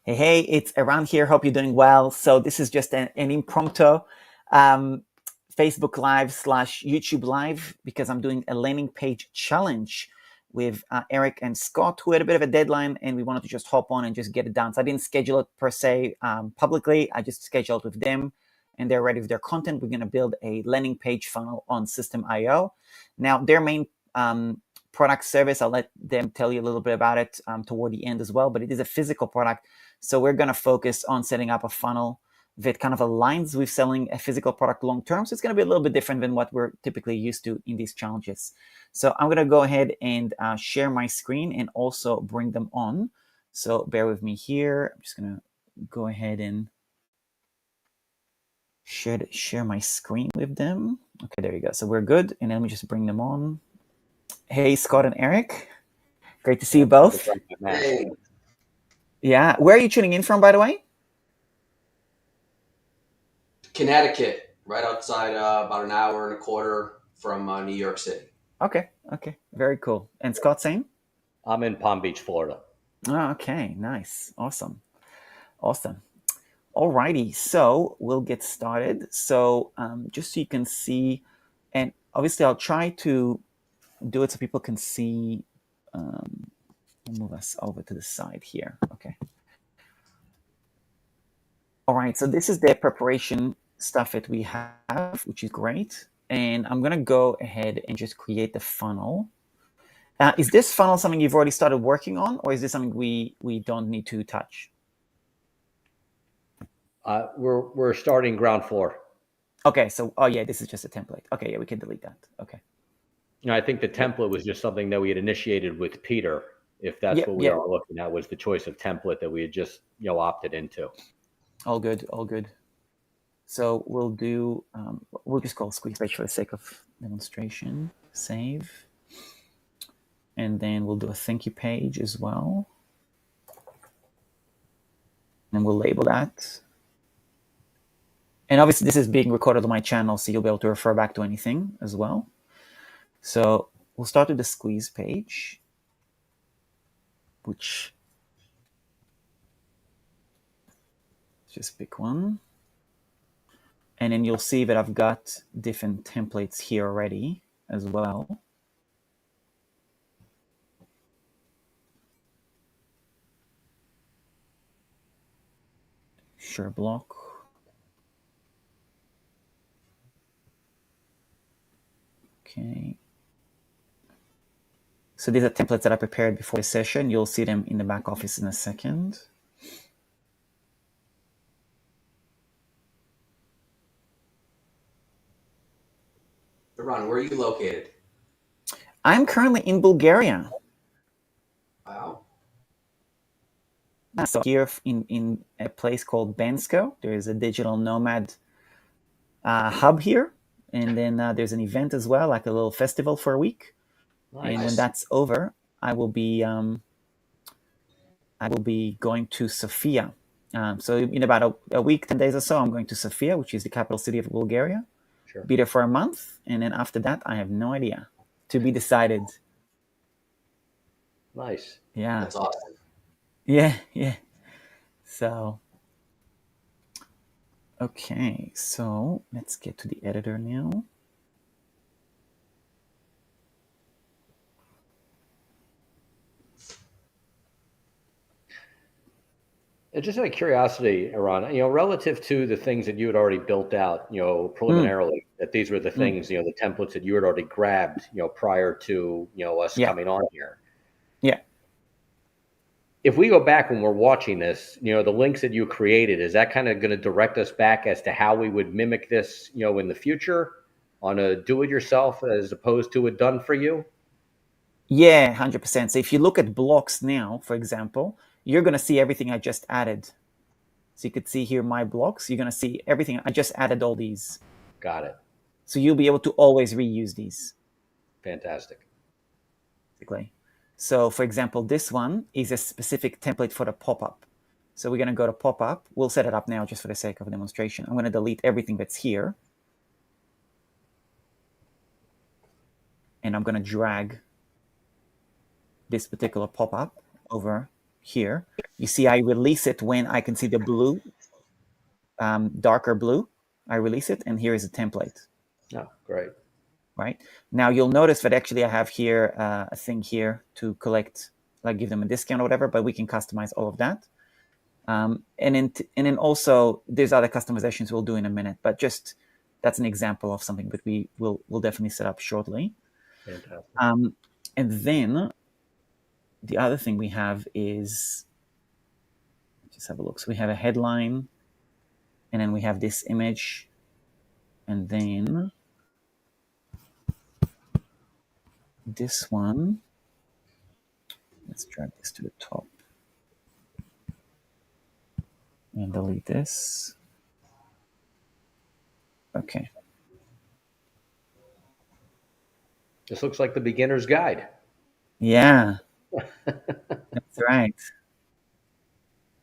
Hey, it's around here. Hope you're doing well. So this is just an impromptu um, Facebook Live slash YouTube Live because I'm doing a landing page challenge with Eric and Scott, who had a bit of a deadline, and we wanted to just hop on and just get it done. So I didn't schedule it per se publicly. I just scheduled with them, and they're ready with their content. We're going to build a landing page funnel on Systeme.io. Now, their main product service, I'll let them tell you a little bit about it toward the end as well, but it is a physical product. So we're going to focus on setting up a funnel that kind of aligns with selling a physical product long term. So it's going to be a little bit different than what we're typically used to in these challenges. So I'm going to go ahead and share my screen and also bring them on. So bear with me here. I'm just going to go ahead and share my screen with them. Okay, there you go. So we're good. And let me just bring them on. Hey, Scott and Eric. Great to see you both. Hey. Yeah. Where are you tuning in from, by the way? Connecticut, right outside, about an hour and a quarter from New York City. Okay. Very cool. And Scott, same? I'm in Palm Beach, Florida. Oh, okay. Nice. Awesome. Alrighty. So we'll get started. So just so you can see, and obviously I'll try to do it so people can see. We'll move us over to the side here. Okay. All right, so this is the preparation stuff that we have, which is great. And I'm going to go ahead and just create the funnel. Is this funnel something you've already started working on, or is this something we don't need to touch? We're starting ground floor. Okay, so, oh yeah, this is just a template. Okay, yeah, we can delete that. Okay. I think the template was just something that we had initiated with Peter. If that's what we are looking at, was the choice of template that we had just opted into. All good. So we'll do, we'll just call squeeze page for the sake of demonstration. Save. And then we'll do a thank you page as well. And we'll label that. And obviously this is being recorded on my channel, so you'll be able to refer back to anything as well. So we'll start with the squeeze page, which, just pick one. And then you'll see that I've got different templates here already as well. Share block. Okay. So these are templates that I prepared before the session. You'll see them in the back office in a second. Ron, where are you located? I'm currently in Bulgaria. Wow. So here in a place called Bansko, there is a digital nomad hub here. And then there's an event as well, like a little festival for a week. Nice. And when that's over, I will be going to Sofia. So in about a week, 10 days or so, I'm going to Sofia, which is the capital city of Bulgaria. Sure. Be there for a month, and then after that, I have no idea. To be decided. Nice. Yeah. That's awesome. Yeah. So, okay. So let's get to the editor now. Just out of curiosity, Iran, relative to the things that you had already built out, preliminarily, that these were the things, the templates that you had already grabbed, prior to, us coming on here. Yeah. If we go back when we're watching this, the links that you created, is that kind of going to direct us back as to how we would mimic this, in the future on a do-it-yourself as opposed to a done for you? Yeah, 100%. So if you look at blocks now, for example, you're going to see everything I just added. So you could see here my blocks. You're going to see everything. I just added all these. Got it. So you'll be able to always reuse these. Fantastic. Basically. So for example, this one is a specific template for the pop-up. So we're going to go to pop-up. We'll set it up now just for the sake of a demonstration. I'm going to delete everything that's here. And I'm going to drag this particular pop-up over here, you see I release it when I can see the blue, darker blue. I release it, and here is a template. Oh, great. Right now, you'll notice that actually I have here a thing here to collect, like give them a discount or whatever, but we can customize all of that. And then also there's other customizations we'll do in a minute, but just that's an example of something that we'll definitely set up shortly. Fantastic. And then the other thing we have is, just have a look. So we have a headline, and then we have this image, and then this one. Let's drag this to the top and delete this. Okay. This looks like the beginner's guide. Yeah, that's right.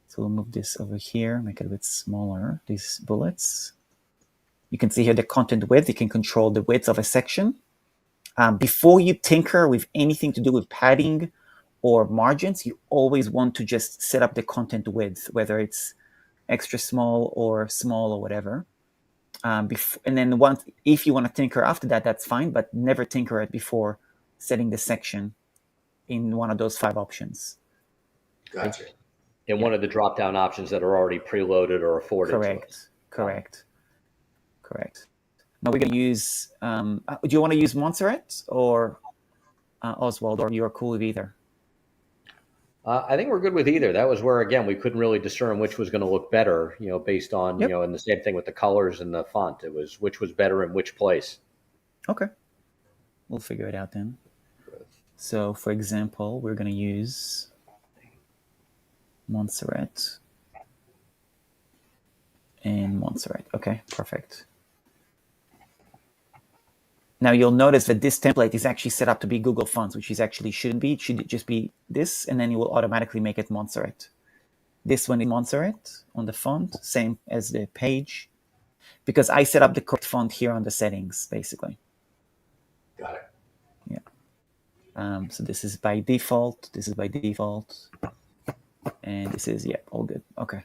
So we'll move this over here, make it a bit smaller, these bullets. You can see here the content width. You can control the width of a section. Before you tinker with anything to do with padding or margins, you always want to just set up the content width, whether it's extra small or whatever. And then if you want to tinker after that, that's fine, but never tinker it before setting the section in one of those 5 options. Gotcha. In one of the drop-down options that are already preloaded or afforded to us. Correct. Now we're going to use, do you want to use Montserrat or Oswald, or you're cool with either? I think we're good with either. That was where, again, we couldn't really discern which was going to look better, based on, and the same thing with the colors and the font. It was which was better in which place. Okay. We'll figure it out then. So, for example, we're going to use Montserrat and Montserrat. Okay, perfect. Now you'll notice that this template is actually set up to be Google Fonts, which is actually shouldn't be. It should just be this, and then you will automatically make it Montserrat. This one is Montserrat on the font, same as the page, because I set up the correct font here on the settings, basically. Got it. Yeah. So this is by default. This is by default. And this is, all good. Okay.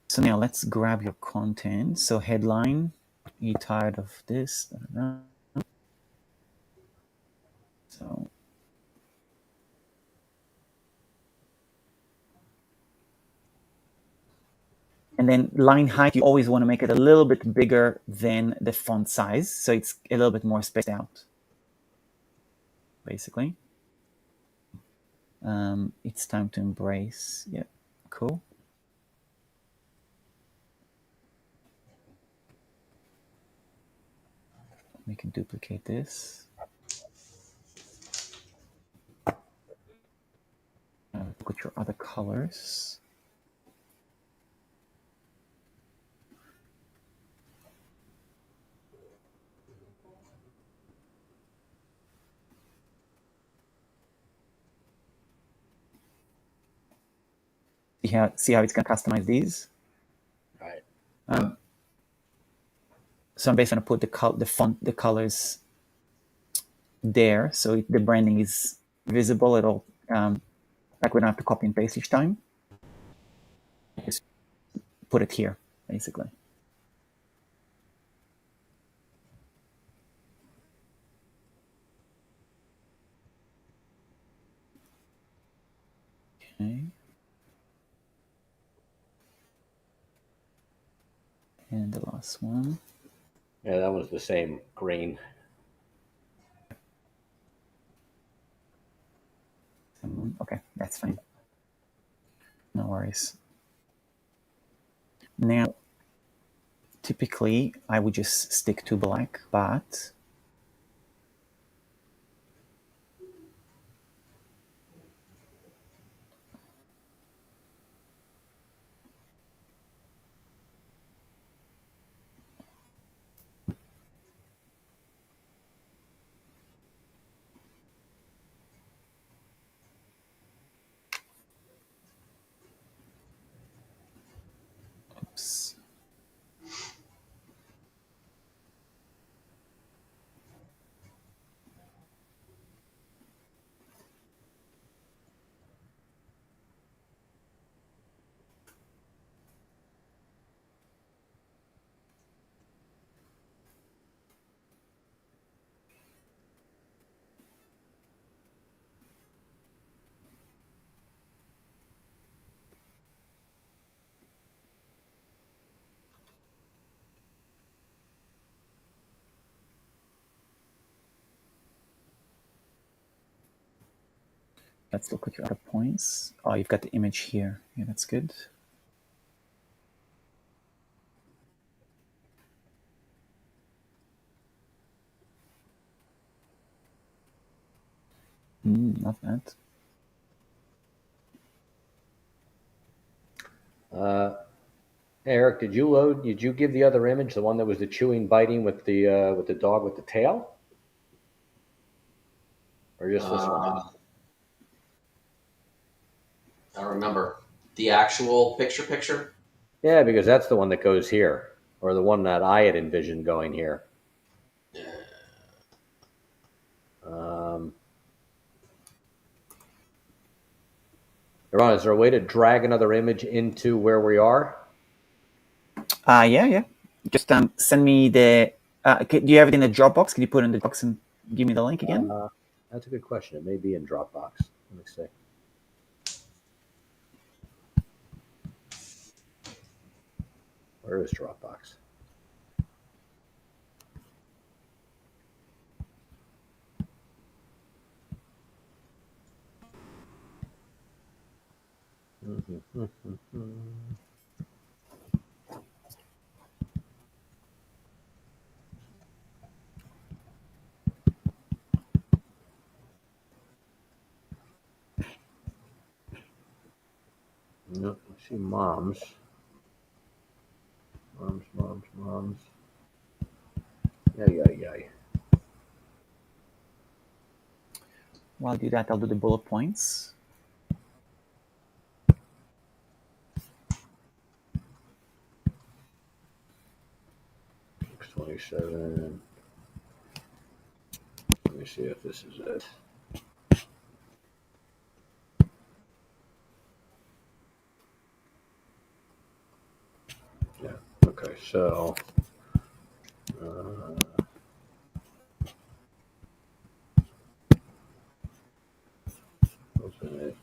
So now let's grab your content. So headline, you tired of this? So and then line height, you always want to make it a little bit bigger than the font size, so it's a little bit more spaced out, basically. It's time to embrace. Yeah, cool. We can duplicate this. Look at your other colors. See how it's going to customize these? Right. So I'm basically going to put the font, the colors there, so the branding is visible. It'll like we don't have to copy and paste each time. Just put it here, basically. Okay. And the last one. Yeah, that was the same green. Okay, that's fine. No worries. Now, typically, I would just stick to black, but oops. Let's look at your other points. Oh, you've got the image here. Yeah, that's good. Not bad. Eric, did you give the other image, the one that was the chewing, biting with the dog with the tail? Or just this one? I don't remember the actual picture. Yeah, because that's the one that goes here, or the one that I had envisioned going here. Ron, is there a way to drag another image into where we are? Yeah. Just send me the. Do you have it in a Dropbox? Can you put it in the box and give me the link again? That's a good question. It may be in Dropbox. Let me see. Where is Dropbox? Nope, I see moms. Moms. Yeah. While I do that, I'll do the bullet points. 27. Let me see if this is it. Yeah. Okay. So. Open it.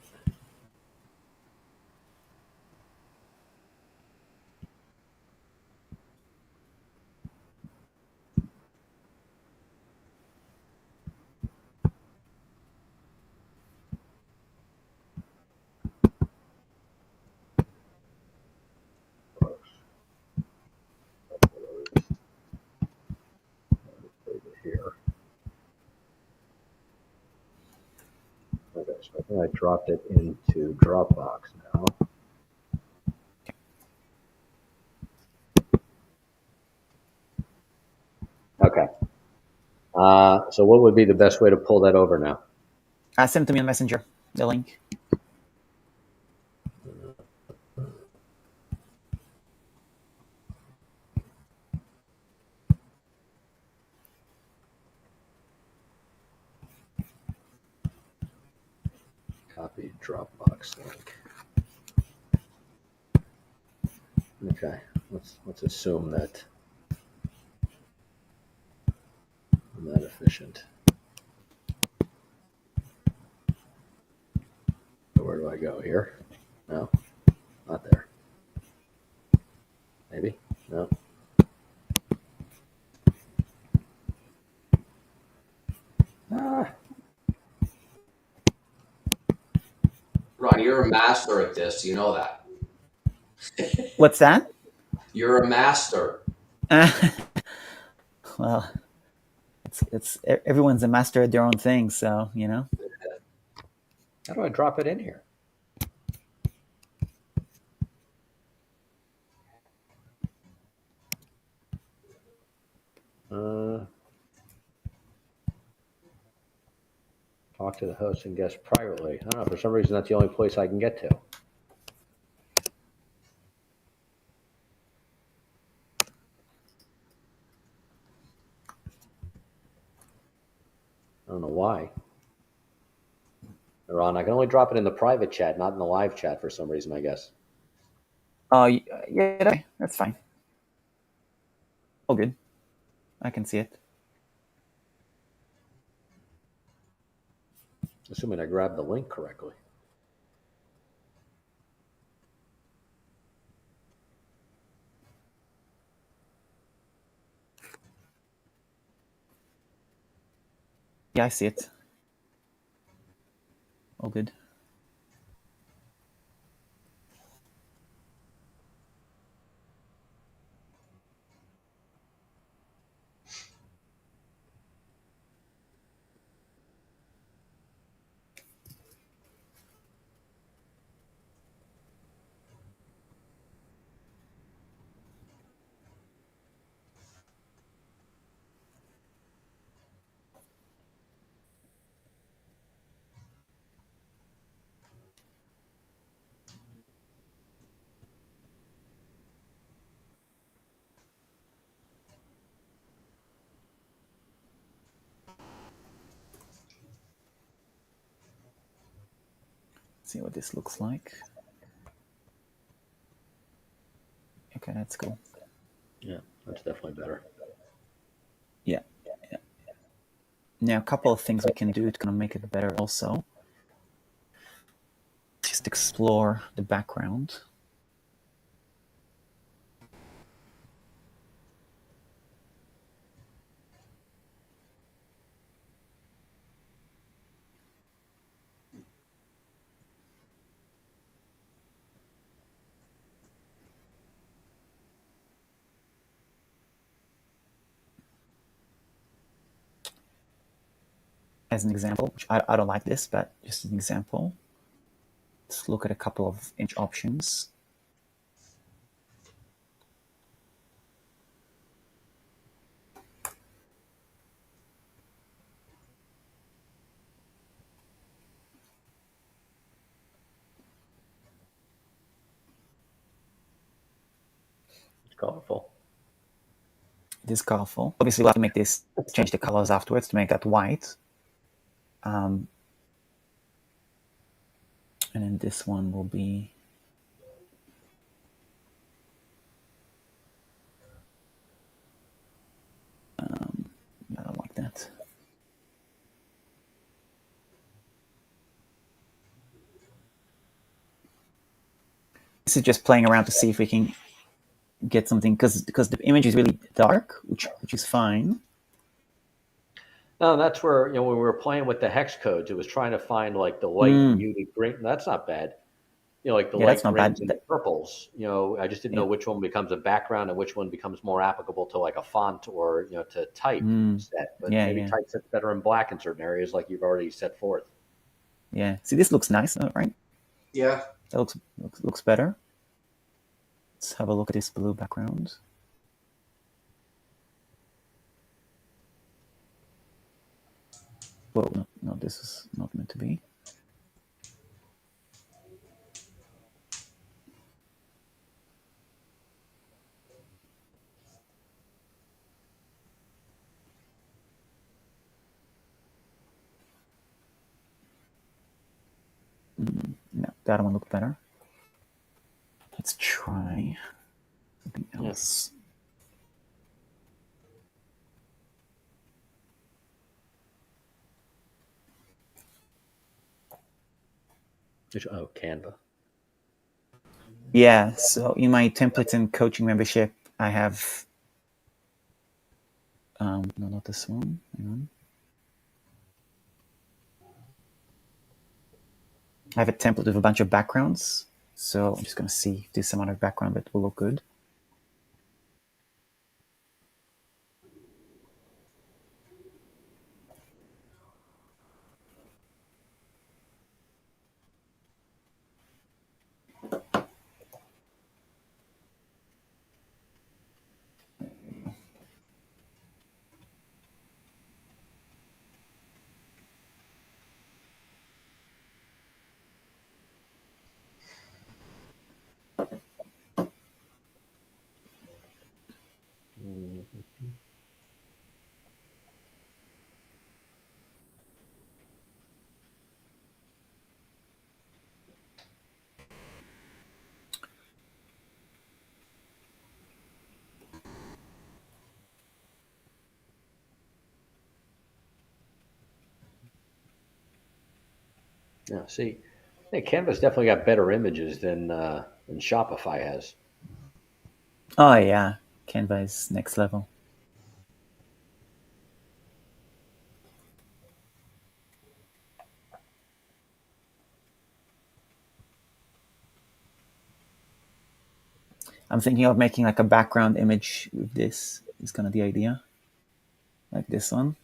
Here. Okay, so I think I dropped it into Dropbox now. Okay. So what would be the best way to pull that over now? Send it to me on Messenger, the link. Copy Dropbox link. Okay, let's assume that I'm that efficient. So where do I go here? No, not there. Maybe? No. Ron, you're a master at this. You know that. What's that? You're a master. Well, it's everyone's a master at their own thing, so you know. How do I drop it in here? Talk to the host and guest privately. I don't know. For some reason, that's the only place I can get to. I don't know why. Ron, I can only drop it in the private chat, not in the live chat for some reason, I guess. Oh, yeah, that's fine. All good. I can see it. Assuming I grabbed the link correctly. Yeah, I see it. All good. see what this looks like. Okay, that's cool. Yeah, that's definitely better. Yeah. Now, a couple of things we can do to kind of make it better also. Just explore the background. As an example, which I don't like this, but just an example. Let's look at a couple of image options. It's colorful. It is colorful. Obviously, we'll have to make this, change the colors afterwards to make that white. And then this one will be I don't like that. This is just playing around to see if we can get something, because the image is really dark, which is fine. No, that's where, when we were playing with the hex codes, it was trying to find like the light muted green. That's not bad. Like the Yeah, that's light not bad. greens and the purples. I just didn't know which one becomes a background and which one becomes more applicable to like a font or to type set. But maybe type set's better in black in certain areas, like you've already set forth. Yeah. See, this looks nice, right? Yeah. That looks better. Let's have a look at this blue background. Whoa, no, this is not meant to be. No, that one looked better. Let's try something else. Oh, Canva. Yeah, so in my templates and coaching membership, I have no, not this one. Hang on. I have a template with a bunch of backgrounds. So I'm just going to see if there's some other background that will look good. Yeah, see, Canva's definitely got better images than Shopify has. Oh yeah, Canva is next level. I'm thinking of making like a background image with this. Is kind of the idea, like this one.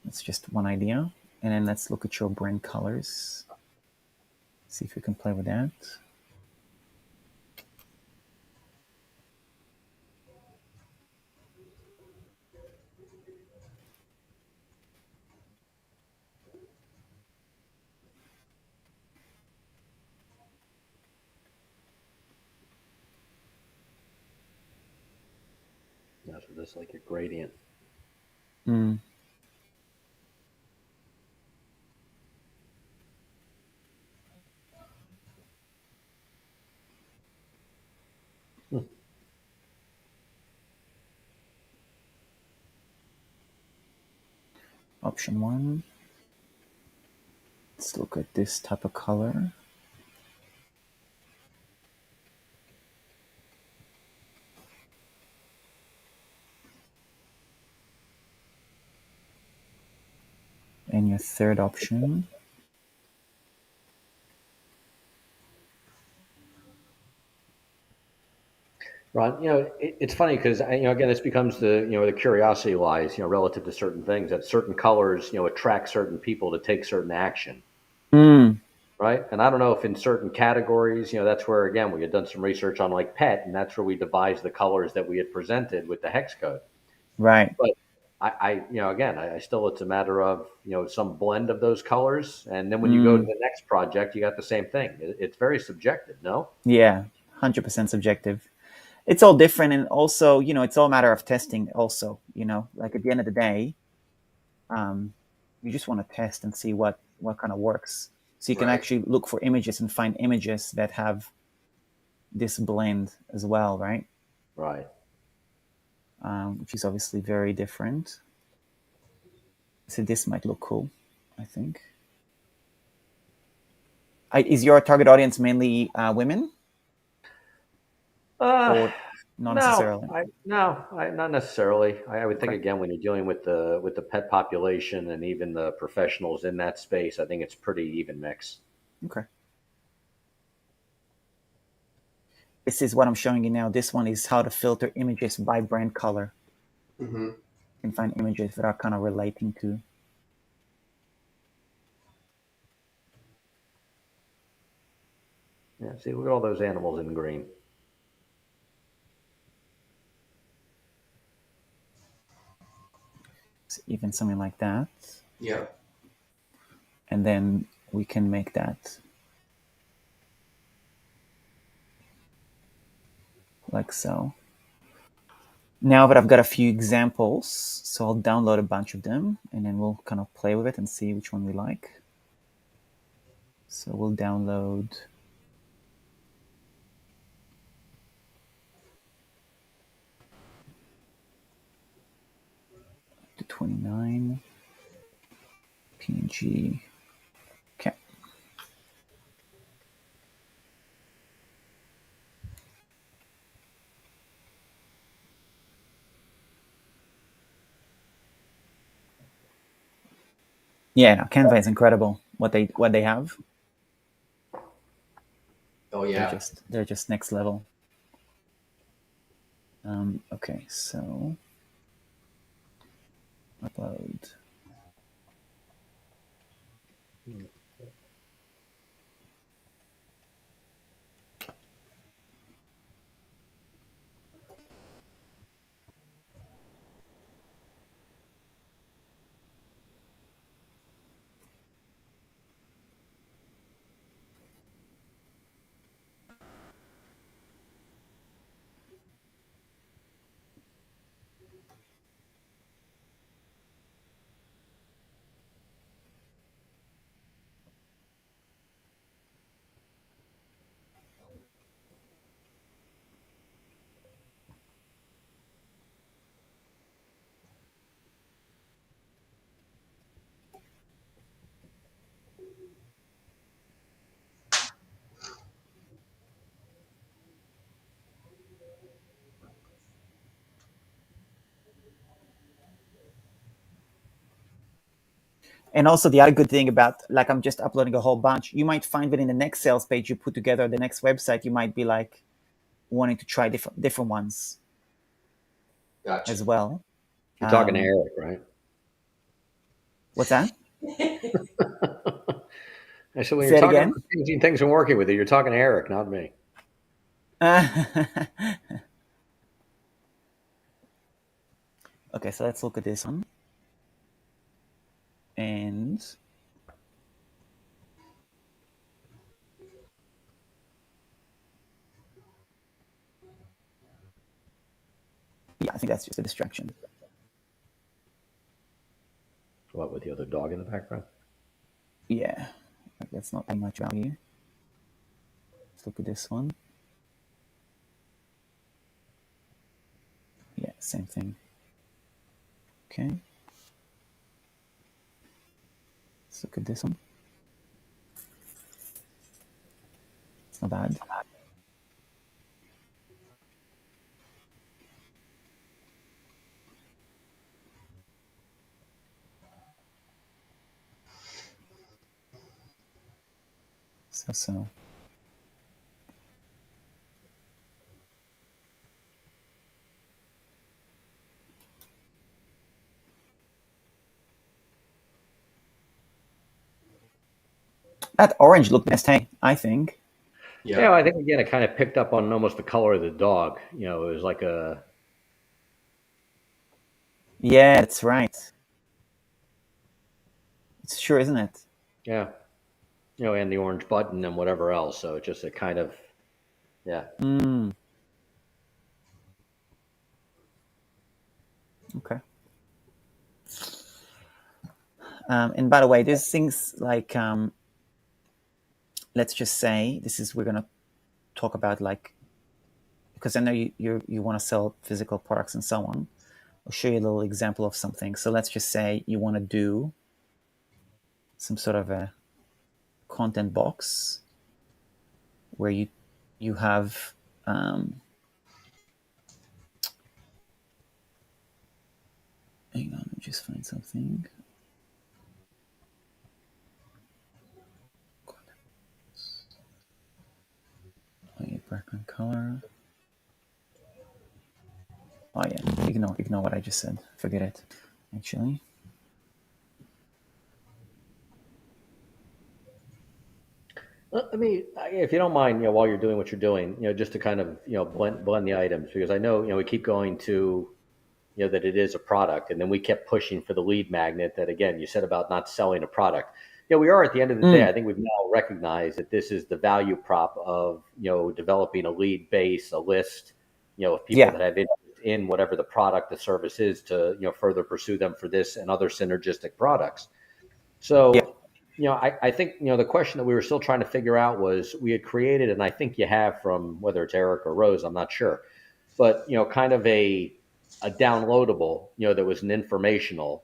That's just one idea. And then let's look at your brand colors. See if we can play with that. this like a gradient. Mm. Option 1. Let's look at this type of color. And your third option. Ron, it's funny because again, this becomes the curiosity lies, relative to certain things that certain colors, attract certain people to take certain action, Mm. right? And I don't know if in certain categories, that's where again we had done some research on like pet, and that's where we devised the colors that we had presented with the hex code. Right. But again, I still it's a matter of some blend of those colors, and then when you go to Mm. the next project, you got the same thing. It's very subjective, no? Yeah, 100% subjective. It's all different, and also, it's all a matter of testing. Also, like at the end of the day, you just want to test and see what kind of works. So you can Right. actually look for images and find images that have this blend as well, right? Right. Which is obviously very different. So this might look cool, I think. Is your target audience mainly women Uh, or not necessarily? Not necessarily. I would think Okay. again when you're dealing with the pet population and even the professionals in that space, I think it's pretty even mix. Okay. This is what I'm showing you now. This one is how to filter images by brand color. Mm-hmm. You can find images that are kind of relating to. Yeah, see, look at all those animals in green. Even something like that. Yeah. And then we can make that like so. Now that I've got a few examples, so I'll download a bunch of them and then we'll kind of play with it and see which one we like. So we'll download the 29 PNG. Okay. Yeah, no, Canva is incredible. What they have. Oh They're yeah. just next level. Okay, so upload. And also the other good thing about, like, I'm just uploading a whole bunch. You might find that in the next sales page you put together, the next website, you might be like wanting to try different ones Gotcha. as well. You're talking to Um, Eric, right? what's that? I said when you're Say it talking again. about changing things and working with you, you're talking to Eric, not me. Okay, so let's look at this one. And Yeah, I think that's just a distraction. What, with the other dog in the background? Yeah, like that's not adding much value. Let's look at this one. Yeah, same thing. Okay. Let's look at this one. It's not bad. So. That orange looked best, hey, I think. Yeah, I think again it kind of picked up on almost the color of the dog. You know, it was like a. Yeah, that's right. It's sure, isn't it? Yeah. You know, and the orange button and whatever else. So it's just a kind of, yeah. Okay. And by the way, there's things like, let's just say we're gonna talk about, like, because I know you want to sell physical products and so on. I'll show you a little example of something. So let's just say you want to do some sort of a content box where you have hang on, let me just find something. Background color. Oh yeah, ignore what I just said. Forget it. Actually. I mean, if you don't mind, you know, while you're doing what you're doing, you know, just to kind of, you know, blend the items, because I know, you know, we keep going to, you know, that it is a product, and then we kept pushing for the lead magnet that, again, you said about not selling a product. You know, we are at the end of the day, I think we've now recognized that this is the value prop of, you know, developing a lead base, a list, you know, of people that have interest in whatever the product, the service is, to, you know, further pursue them for this and other synergistic products. So, you know, I think, you know, the question that we were still trying to figure out was, we had created, and I think you have, from whether it's Eric or Rose, I'm not sure, but, you know, kind of a downloadable, you know, that was an informational,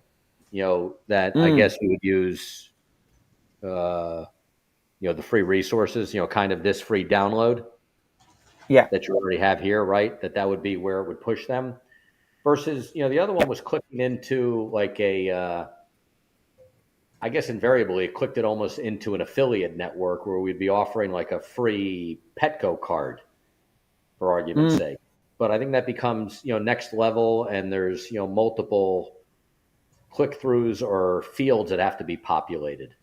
you know, that I guess we would use, you know, the free resources, you know, kind of this free download that you already have here, right? That would be where it would push them, versus, you know, the other one was clicking into like a, I guess invariably it clicked it almost into an affiliate network where we'd be offering like a free Petco card, for argument's sake. But I think that becomes, you know, next level, and there's, you know, multiple click-throughs or fields that have to be populated.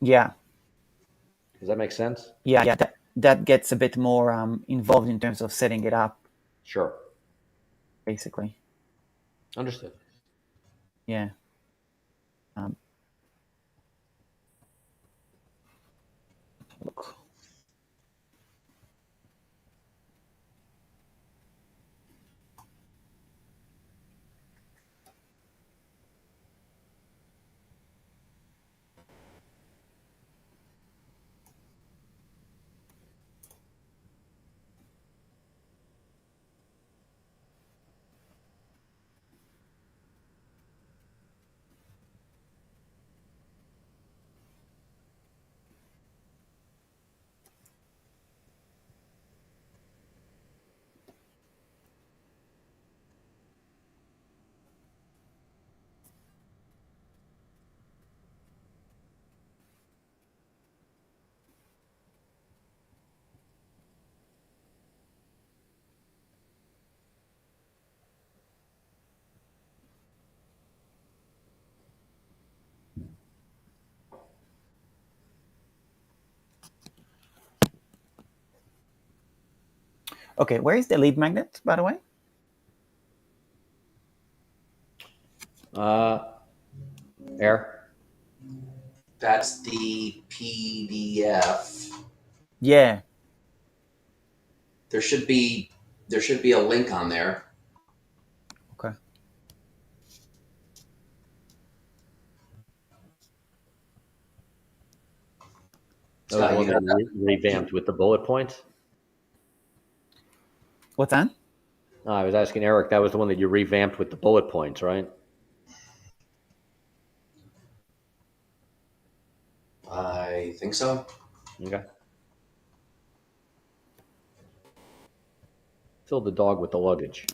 Yeah. Does that make sense? Yeah. That gets a bit more involved in terms of setting it up. Sure. Basically. Understood. Yeah. Look. Okay, where is the lead magnet, by the way? Air? That's the PDF. Yeah. There should be a link on there. That was the one that you revamped with the bullet points? What's that? No, I was asking Eric, that was the one that you revamped with the bullet points, right? I think so. Okay. Fill the dog with the luggage.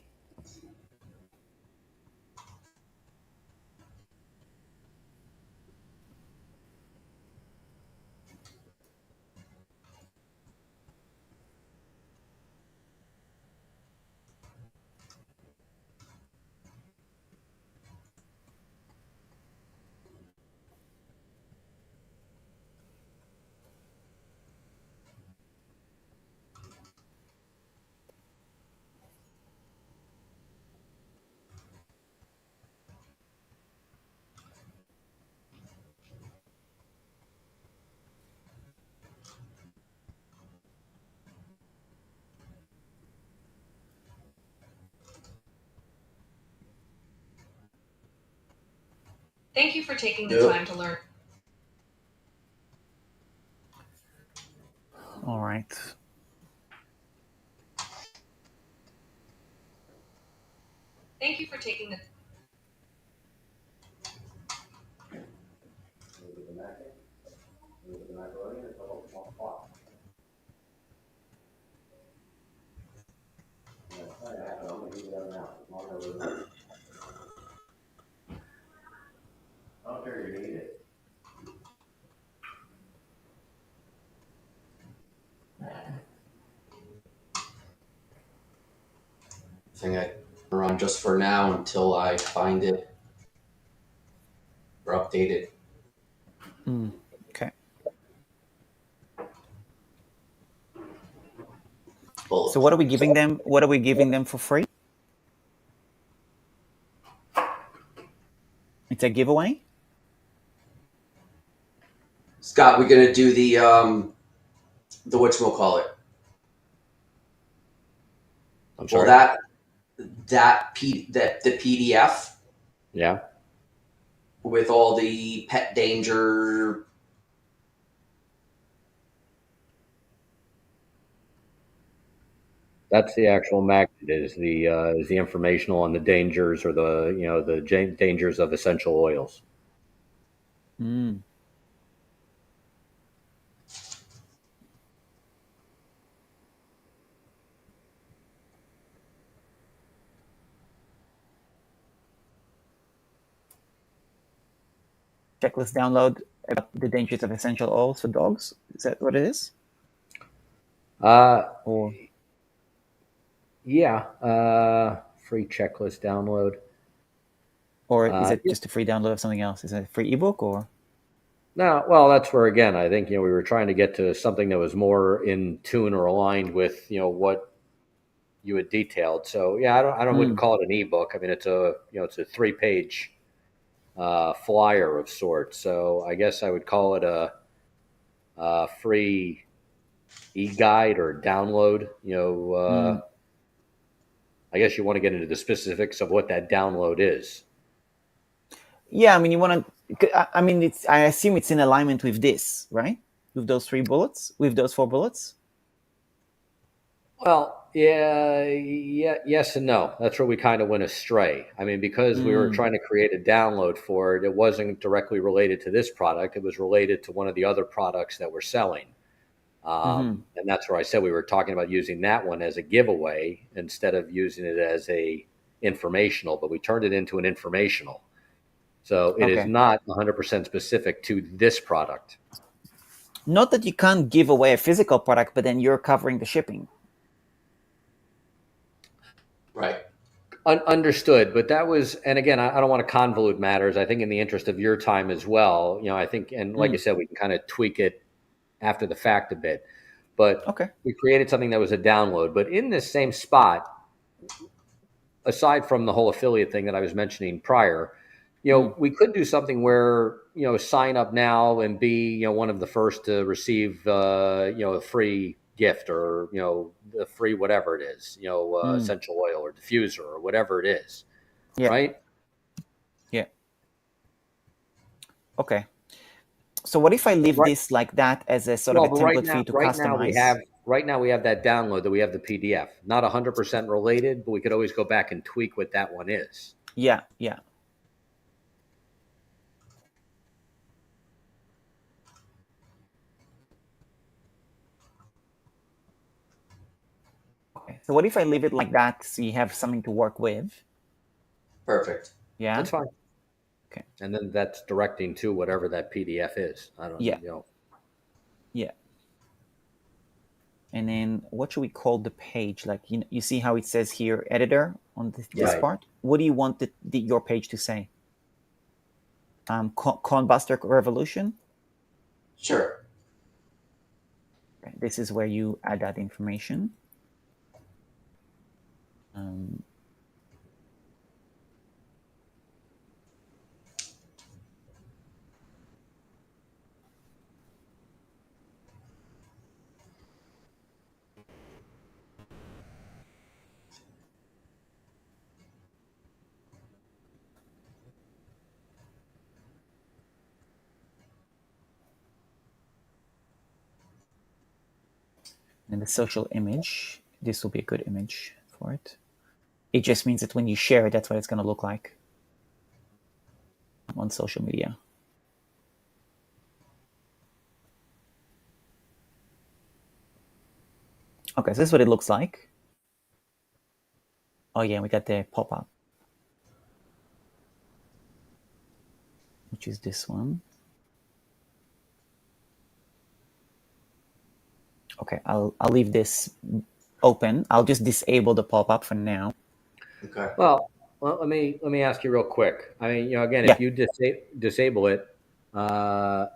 Thank you for taking the time to learn. All right. Thank you for taking the. Thing I run just for now until I find it or update it. Okay. Bullet. So what are we giving them? What are we giving them for free? It's a giveaway? Scott, we're gonna do the whatchamacallit. I'm sorry. Well, the PDF. Yeah. With all the pet danger. That's the actual magnet. Is the informational on the dangers or the dangers of essential oils. Mm. Checklist download about the dangers of essential oils for dogs. Is that what it is? Or yeah, free checklist download. Or is it just a free download of something else? Is it a free ebook or? No, well, that's where again I think we were trying to get to something that was more in tune or aligned with what you had detailed. So yeah, I wouldn't call it an ebook. I mean, it's a 3-page flyer of sorts. So I guess I would call it a free e-guide or download. I guess you want to get into the specifics of what that download is. Yeah, I mean, you want to. I mean, I assume it's in alignment with this, right? With those 4 bullets. Well, yeah, yes and no. That's where we kind of went astray. I mean, because we were trying to create a download for it, it wasn't directly related to this product. It was related to one of the other products that we're selling. And that's where I said we were talking about using that one as a giveaway instead of using it as a informational, but we turned it into an informational. So it is not 100% specific to this product. Not that you can't give away a physical product, but then you're covering the shipping. Right. Understood. But that was, and again, I don't want to convolute matters. I think in the interest of your time as well, I think, and like I said, we can kind of tweak it after the fact a bit. But we created something that was a download. But in this same spot, aside from the whole affiliate thing that I was mentioning prior, we could do something where, sign up now and be, one of the first to receive, a free gift or, the free whatever it is, essential oil or diffuser or whatever it is. Yeah. Right? Yeah. Okay. So what if I leave Right. this like that as a sort Well, of a but template for you to customize? right now we have that download that we have the PDF. Not 100% related, but we could always go back and tweak what that one is. Yeah, yeah. Okay. So what if I leave it like that so you have something to work with? Perfect. Yeah. That's fine. Okay. And then that's directing to whatever that PDF is. I don't know. Yeah. And then what should we call the page? Like, you see how it says here, editor on this Right. part? What do you want your page to say? Cornbuster Revolution? Sure. Okay. This is where you add that information. And the social image, this will be a good image for it. It just means that when you share it, that's what it's going to look like on social media. Okay, so this is what it looks like. Oh yeah, we got the pop-up, which is this one. Okay, I'll leave this open. I'll just disable the pop-up for now. Okay. Well, let me ask you real quick. I mean, again, Yeah. if you disable it, well,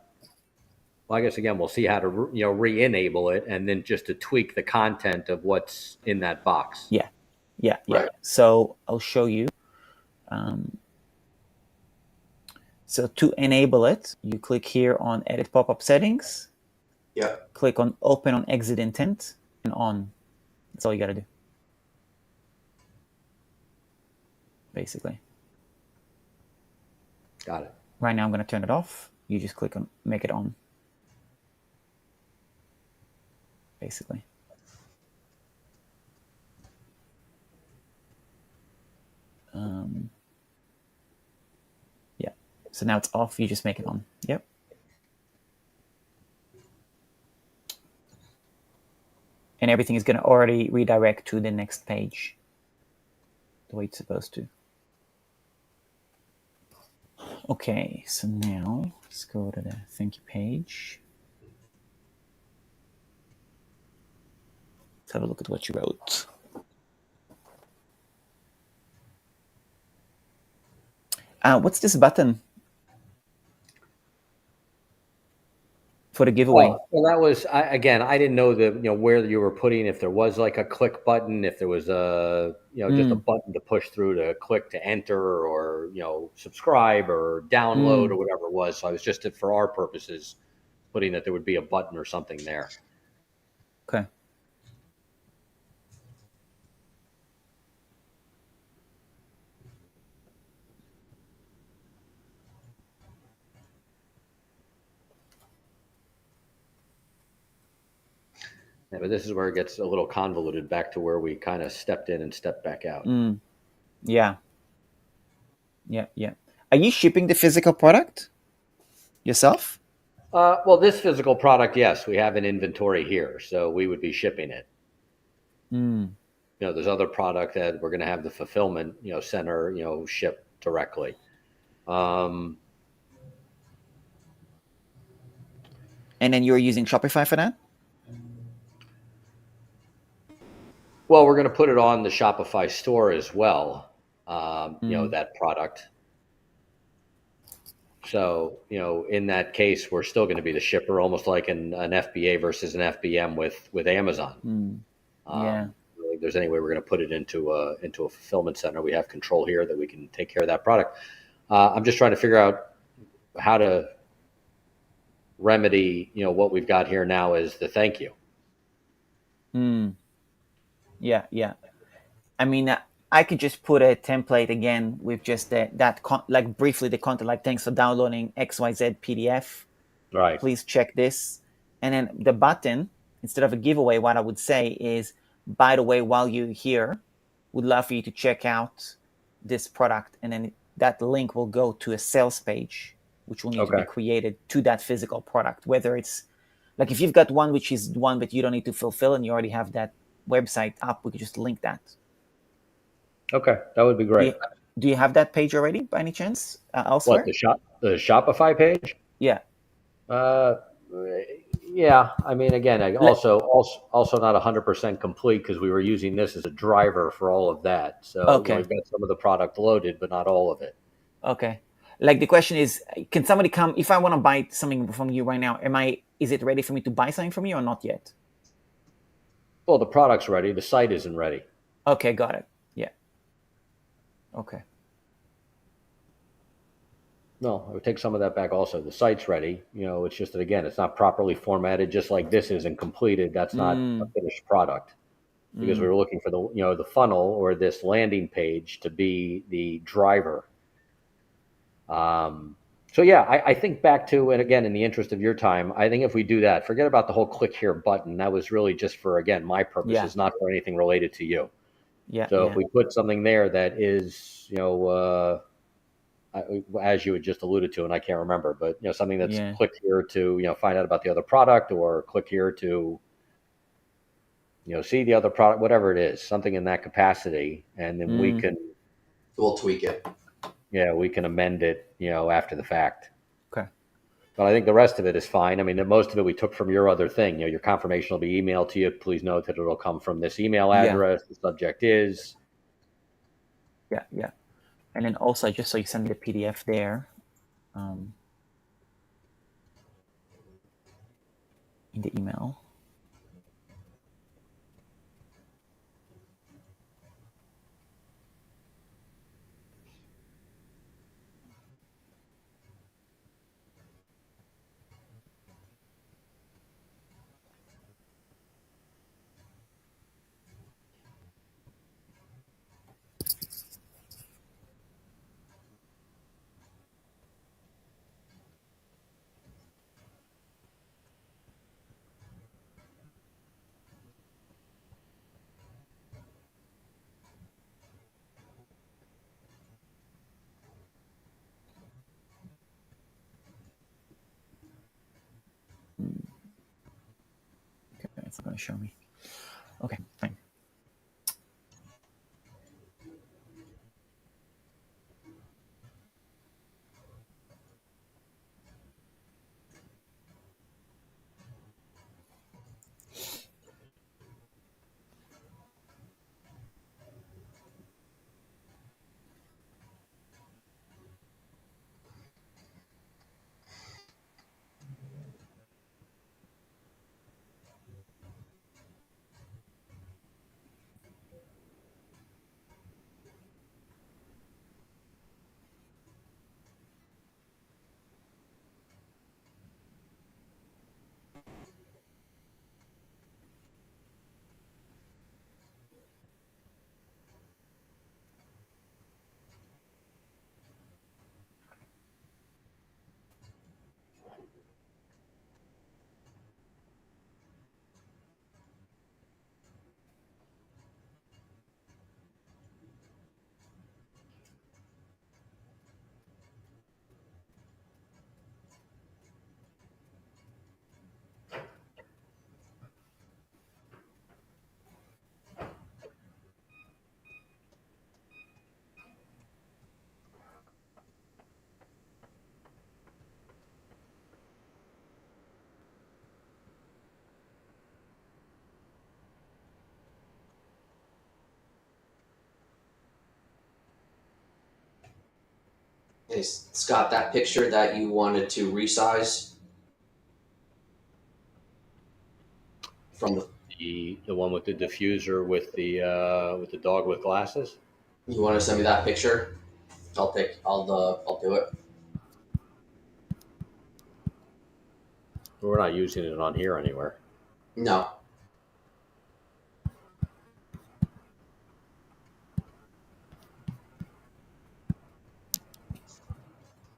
I guess again we'll see how to re-enable it, and then just to tweak the content of what's in that box. Yeah. Right. So I'll show you. So to enable it, you click here on Edit Pop-up Settings. Yeah. Click on Open on Exit Intent and on. That's all you got to do. Basically. Got it. Right now I'm going to turn it off. You just click on Make it on. Basically. Yeah. So now it's off. You just make it on. Yep. And everything is going to already redirect to the next page the way it's supposed to. Okay, so now let's go to the thank you page. Let's have a look at what you wrote. What's this button for the giveaway? Well, that was I didn't know where you were putting, if there was like a click button, if there was a just a button to push through to click to enter, or subscribe or download or whatever it was. So I was just for our purposes putting that there would be a button or something there. Okay. Yeah, but this is where it gets a little convoluted back to where we kind of stepped in and stepped back out. Yeah. Are you shipping the physical product yourself? Well, this physical product, yes, we have an inventory here, so we would be shipping it. There's other product that we're going to have the fulfillment, center, ship directly. And then you're using Shopify for that? Well, we're going to put it on the Shopify store as well. That product. So, in that case, we're still going to be the shipper, almost like an FBA versus an FBM with Amazon. Yeah. If there's any way we're going to put it into a fulfillment center, we have control here that we can take care of that product. I'm just trying to figure out how to remedy, what we've got here now is the thank you. Yeah. I mean, I could just put a template again with just briefly the content, like thanks for downloading XYZ PDF. Right. Please check this. And then the button, instead of a giveaway, what I would say is, by the way, while you're here, would love for you to check out this product. And then that link will go to a sales page, which will need to be created to that physical product. Whether it's like, if you've got one which is one that you don't need to fulfill and you already have that website up, we could just link that. Okay, that would be great. Do you have that page already by any chance elsewhere? What, the Shopify page? Yeah. Yeah. I mean, again, also not 100% complete because we were using this as a driver for all of that. So Okay. we've got some of the product loaded, but not all of it. Okay. Like, the question is, can somebody come if I want to buy something from you right now? Is it ready for me to buy something from you or not yet? Well, the product's ready. The site isn't ready. Okay, got it. Yeah. Okay. No, I would take some of that back also. The site's ready. It's just that, again, it's not properly formatted, just like this isn't completed. That's not a finished product. Because we were looking for the funnel or this landing page to be the driver. So yeah, I think back to, and again, in the interest of your time, I think if we do that, forget about the whole click here button. That was really just for, again, my purposes, not for anything related to you. Yeah. So if we put something there that is, as you had just alluded to, and I can't remember, but something that's click here to find out about the other product, or click here to see the other product, whatever it is, something in that capacity, and then we'll tweak it. Yeah, we can amend it, after the fact. Okay. But I think the rest of it is fine. I mean, most of it we took from your other thing. Your confirmation will be emailed to you. Please note that it'll come from this email address. The subject is. Yeah. And then also, just so you send me the PDF there, in the email. Okay, it's not going to show me. Okay, fine. Hey, Scott, that picture that you wanted to resize from The one with the diffuser with the dog with glasses. you want to send me that picture? I'll do it. We're not using it on here anywhere. No.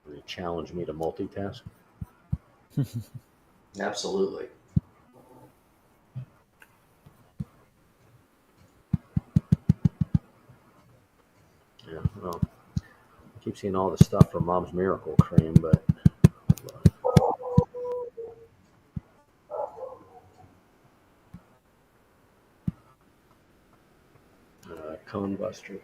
Will you challenge me to multitask? Absolutely. Yeah, well, I keep seeing all the stuff for Mom's Miracle Cream, but Cone Buster.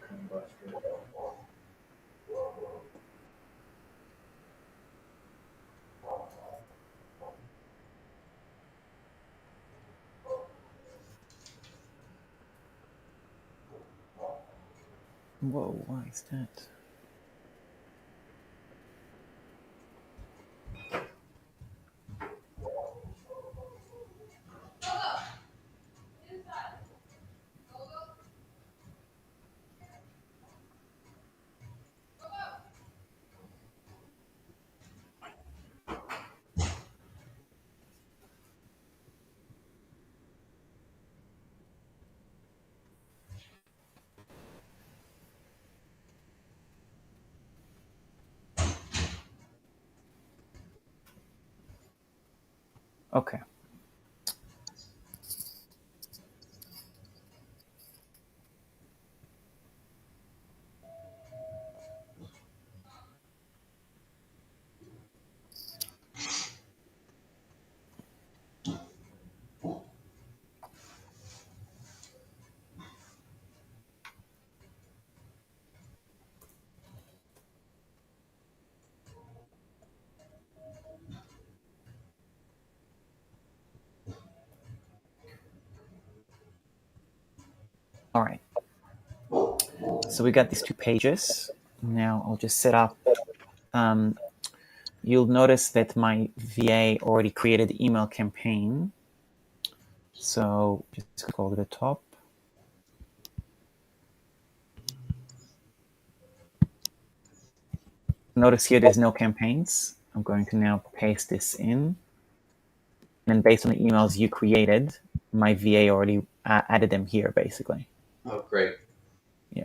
Whoa, why is that? Okay. All right. So we got these two pages. Now I'll just set up. You'll notice that my VA already created the email campaign. So just go to the top. Notice here there's no campaigns. I'm going to now paste this in. And based on the emails you created, my VA already added them here, basically. Oh, great. Yeah.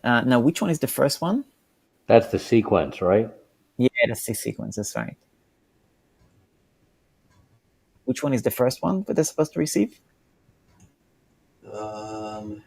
Now, which one is the first one? That's the sequence, right? Yeah, that's the sequence. That's right. Which one is the first one that they're supposed to receive? Help.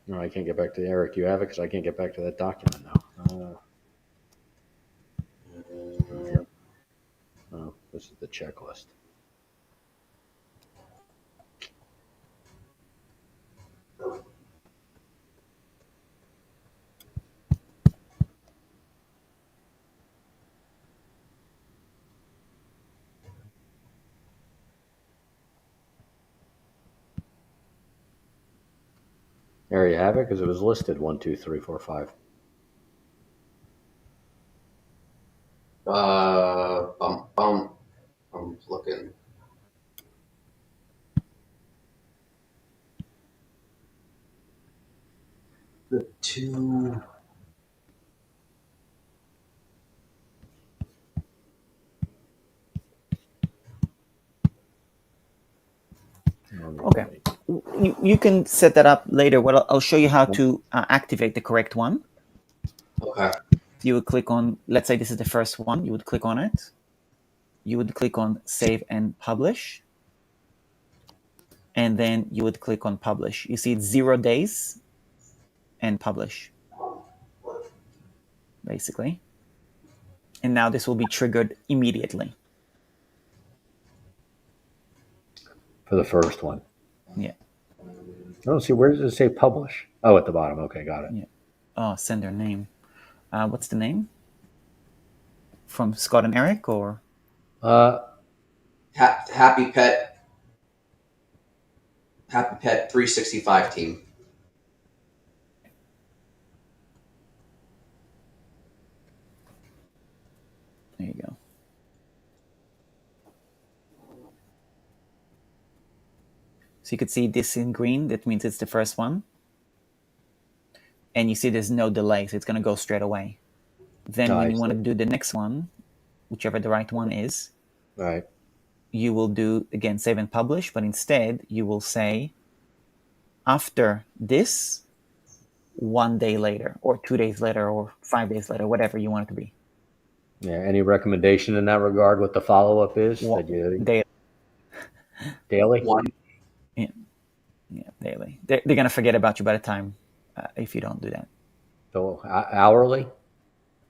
No, I can't get back to Eric. You have it because I can't get back to that document now. Oh, this is the checklist. There you have it because it was listed 1, 2, 3, 4, 5. I'm looking. The two. Okay. You can set that up later. Well, I'll show you how to activate the correct one. Okay. You would click on, let's say this is the first one. You would click on it. You would click on Save and Publish. And then you would click on Publish. You see it's 0 days and Publish, basically. And now this will be triggered immediately. For the first one. Yeah. I don't see, where does it say publish? Oh, at the bottom. Okay, got it. Yeah. Oh, sender name. What's the name? From Scott and Eric, or? Happy Pet 365 team. There you go. So you could see this in green. That means it's the first one. and you see there's no delay, so it's going to go straight away. Then when you want to do the next one, whichever the right one is, right, you will do, again, save and publish, but instead you will say, after this, 1 day later, or 2 days later, or 5 days later, whatever you want it to be. Yeah. Any recommendation in that regard? What the follow up is? Daily. Daily. One. Yeah, daily. They're going to forget about you by the time if you don't do that. So hourly?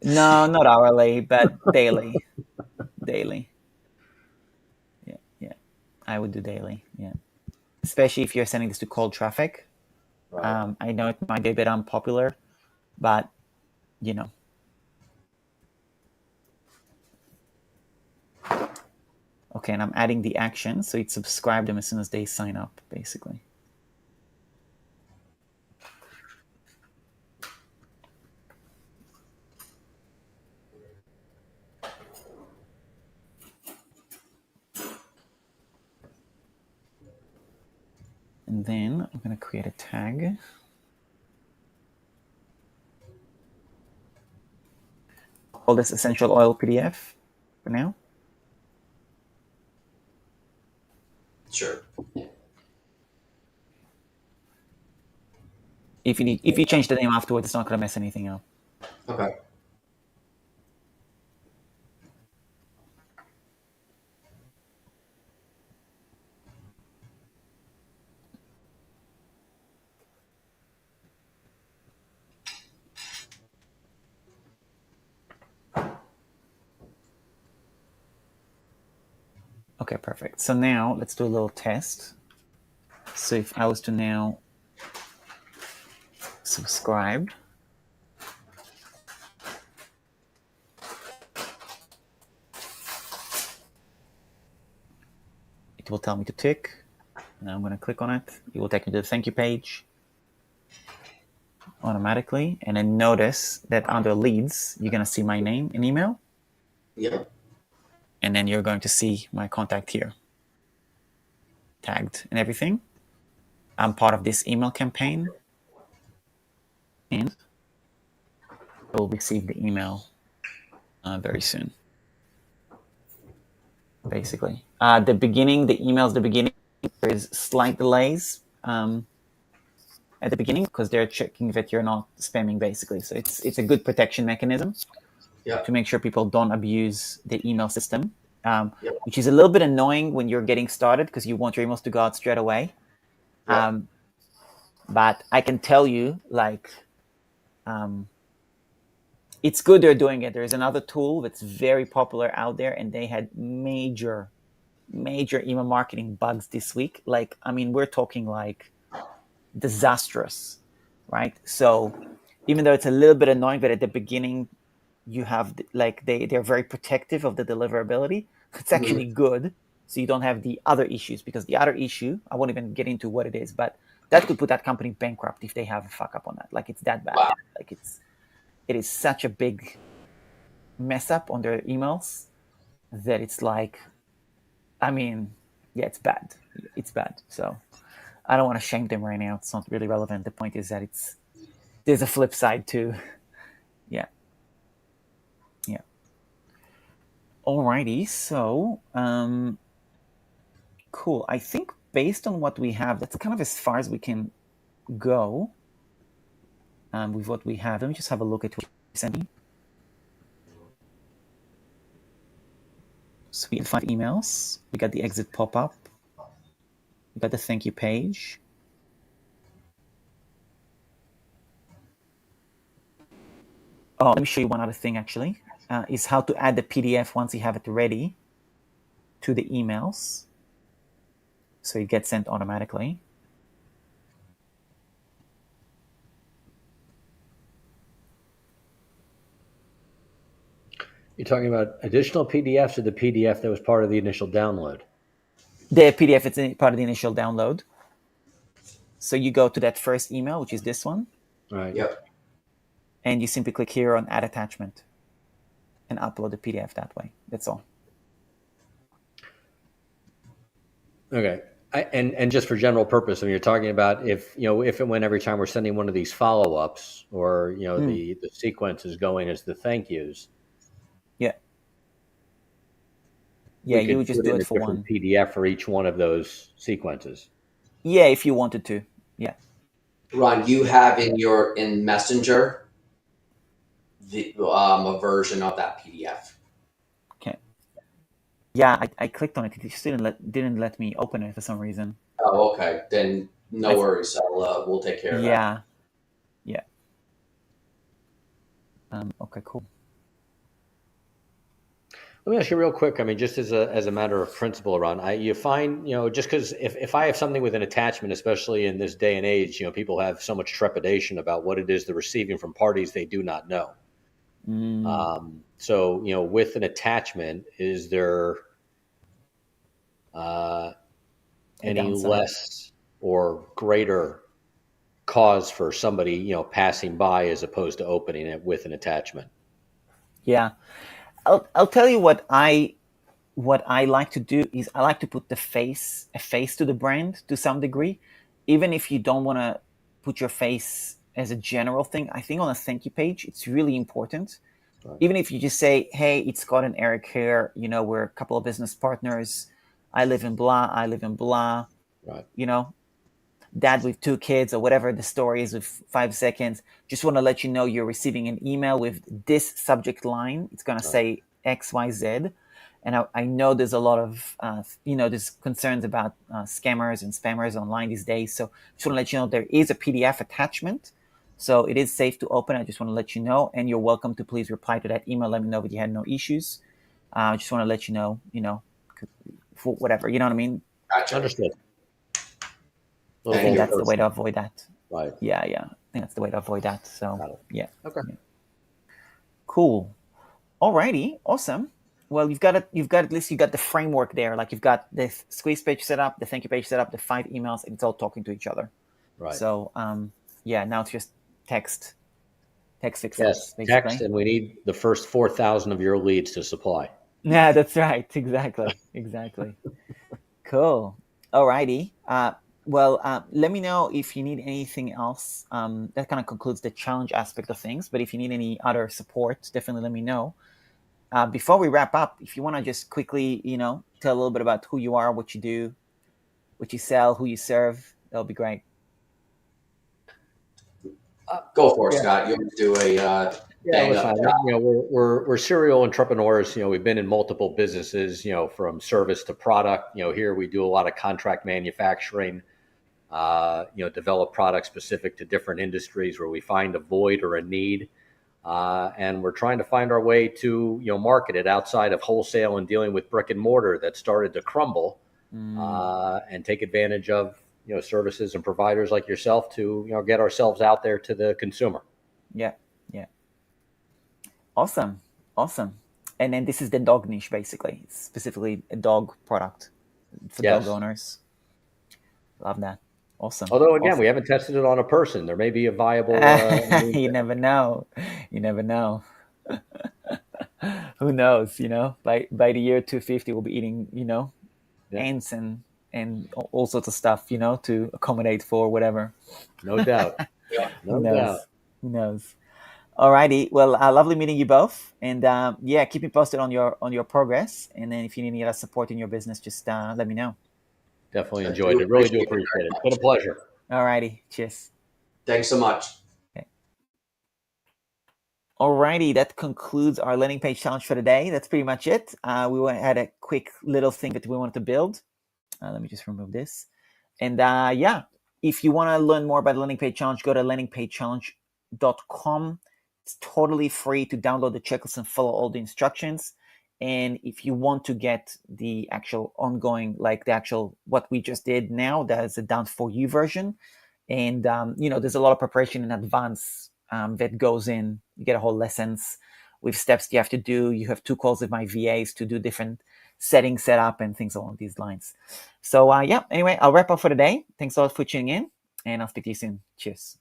No, not hourly, but daily. Daily. Yeah. I would do daily. Yeah. Especially if you're sending this to cold traffic. Right. I know it might be a bit unpopular, but you know. Okay, and I'm adding the action, so you'd subscribe them as soon as they sign up, basically. And then I'm going to create a tag. Call this Essential Oil PDF for now. Sure. If you change the name afterwards, it's not going to mess anything up. Okay. Okay, perfect. So now let's do a little test. So if I was to now subscribe, it will tell me to tick. Now I'm going to click on it. It will take me to the thank you page automatically. And then notice that under leads, you're going to see my name and email. Yep. And then you're going to see my contact here, tagged and everything. I'm part of this email campaign, and I will receive the email very soon. Basically, the emails, there is slight delays at the beginning because they're checking that you're not spamming, basically. So it's a good protection mechanism to make sure people don't abuse the email system, which is a little bit annoying when you're getting started because you want your emails to go out straight away. But I can tell you, it's good they're doing it. There's another tool that's very popular out there, and they had major email marketing bugs this week. We're talking disastrous, right? So even though it's a little bit annoying, but at the beginning you have they're very protective of the deliverability. It's actually good, so you don't have the other issues, because the other issue, I won't even get into what it is, but that could put that company bankrupt if they have a fuck up on that. It's that bad. Wow. It is such a big mess up on their emails that it's it's bad. It's bad. So I don't want to shame them right now. It's not really relevant. The point is that there's a flip side too. Yeah. Alrighty. So, cool. I think based on what we have, that's kind of as far as we can go with what we have. Let me just have a look at what you sent me. So we had 5 emails. We got the exit pop-up. We got the thank you page. Oh, let me show you one other thing, actually, is how to add the PDF once you have it ready to the emails. So it gets sent automatically. You're talking about additional PDFs or the PDF that was part of the initial download? The PDF is part of the initial download. So you go to that first email, which is this one. Right. Yep. And you simply click here on Add Attachment and upload the PDF that way. That's all. Okay. And just for general purpose, when you're talking about if and when every time we're sending one of these follow-ups or the sequence is going as the thank yous, Yeah. Yeah, we you would could just put do in it a for different one. PDF for each one of those sequences. Yeah, if you wanted to. Yeah. Ron, you have in Messenger a version of that PDF. Okay. Yeah, I clicked on it. It just didn't let me open it for some reason. Oh, okay. Then no worries. We'll take care of that. Yeah. Yeah. Okay, cool. Let me ask you real quick. I mean, just as a matter of principle, Ron, you find, just because if I have something with an attachment, especially in this day and age, people have so much trepidation about what it is they're receiving from parties they do not know. So, with an attachment, is there any downside. less or greater cause for somebody, passing by as opposed to opening it with an attachment? Yeah. I'll tell you what I like to do is I like to put a face to the brand to some degree, even if you don't want to put your face as a general thing. I think on a thank you page, it's really important. Right. Even if you just say, "Hey, it's Scott and Eric here. We're a couple of business partners. I live in blah. I live in blah. Right. Dad with 2 kids," or whatever the story is with 5 seconds. Just want to let you know you're receiving an email with this subject line. It's going to say XYZ. And I know there's a lot of, there's concerns about scammers and spammers online these days. So just want to let you know there is a PDF attachment. So it is safe to open. I just want to let you know. And you're welcome to please reply to that email. Let me know that you had no issues. I just want to let you know, for whatever, you know what I mean? Gotcha. Understood. I think that's the way to avoid that. Right. Yeah. I think that's the way to avoid that. So, yeah. Okay. Yeah. Cool. Alrighty. Awesome. Well, you've got at least you got the framework there. Like you've got the squeeze page set up, the thank you page set up, the 5 emails, and it's all talking to each other. Right. So, now it's just text fixes. Yes, basically. text, and we need the first 4,000 of your leads to supply. Yeah, that's right. Exactly. Cool. Alrighty. Let me know if you need anything else. That kind of concludes the challenge aspect of things. But if you need any other support, definitely let me know. Before we wrap up, if you want to just quickly, tell a little bit about who you are, what you do, what you sell, who you serve, that'll be great. Go for it, Scott. You want to do a listen, we're serial entrepreneurs. We've been in multiple businesses, from service to product. Here we do a lot of contract manufacturing, develop products specific to different industries where we find a void or a need. And we're trying to find our way to, market it outside of wholesale and dealing with brick and mortar that started to crumble, and take advantage of, services and providers like yourself to, get ourselves out there to the consumer. Yeah. Awesome. And then this is the dog niche, basically. It's specifically a dog product for dog owners. Love that. Awesome. Although, again, we haven't tested it on a person. There may be a viable... You never know. Who knows, By the year 250, we'll be eating, ants and all sorts of stuff, to accommodate for whatever. No doubt. Who knows? Alrighty. Well, lovely meeting you both. And keep me posted on your progress. And then if you need any other support in your business, just let me know. Definitely enjoyed it. Really do appreciate it. It's been a pleasure. Alrighty. Cheers. Thanks so much. Okay. Alrighty. That concludes our landing page challenge for today. That's pretty much it. We had a quick little thing that we wanted to build. Let me just remove this. And if you want to learn more about the landing page challenge, go to landingpagechallenge.com. It's totally free to download the checklist and follow all the instructions. And if you want to get the actual ongoing, like the actual what we just did now, that is a done for you version. And there's a lot of preparation in advance that goes in. You get a whole lessons with steps you have to do. You have 2 calls with my VAs to do different settings set up and things along these lines. So anyway, I'll wrap up for today. Thanks a lot for tuning in, and I'll speak to you soon. Cheers.